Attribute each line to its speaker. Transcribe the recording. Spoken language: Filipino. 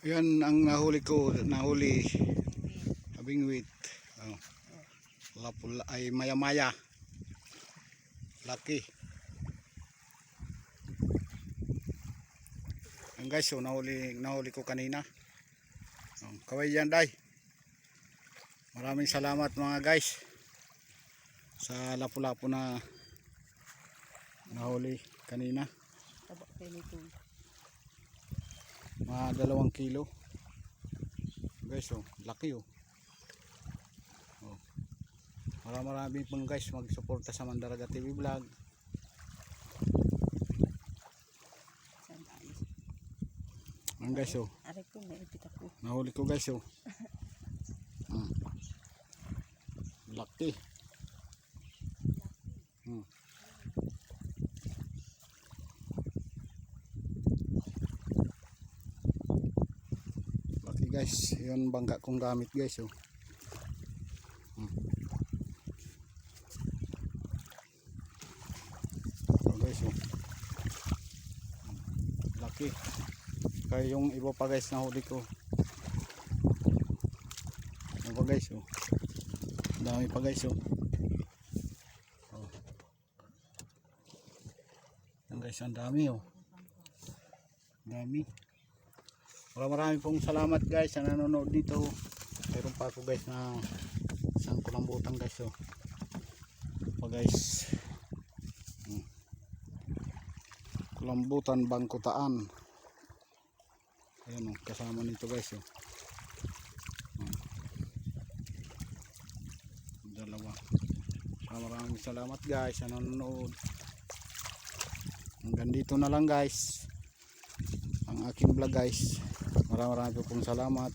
Speaker 1: Yan ang nahuli ko, nahuli abingwit. Oh. Lapula ay maya-maya. Laki. Ang guys, so nahuli ko kanina. Oh, kaway yan, day. Maraming salamat mga guys sa lapu-lapu na nahuli kanina.
Speaker 2: Tabak tayo nito.
Speaker 1: Mga 2 kilo. Guys, oh, laki oh. Oh. Marami pong guys magsuporta sa Mandaragat TV vlog. Ang guys, oh.
Speaker 2: Aray ko, may ipit ako.
Speaker 1: Nahuli ko guys, oh. Laki. Laki guys, yun bangka kong gamit guys, oh. Oh guys, oh. Laki. Kaya yung iba pa guys na huli ko. Ano pa guys, oh. Dami pa guys, oh. Oh. Yan guys, ang dami, oh. Dami. Marami pong salamat guys sa nanonood dito. Meron pa ako guys na isang kulambutan guys, oh. Pa guys. Kulambutan Bangkutaan. Ayan, oh, kasama nito guys, oh. Dalawa. Maraming salamat guys sa nanonood. Hanggang dito na lang guys ang aking vlog guys. Maraming pong salamat.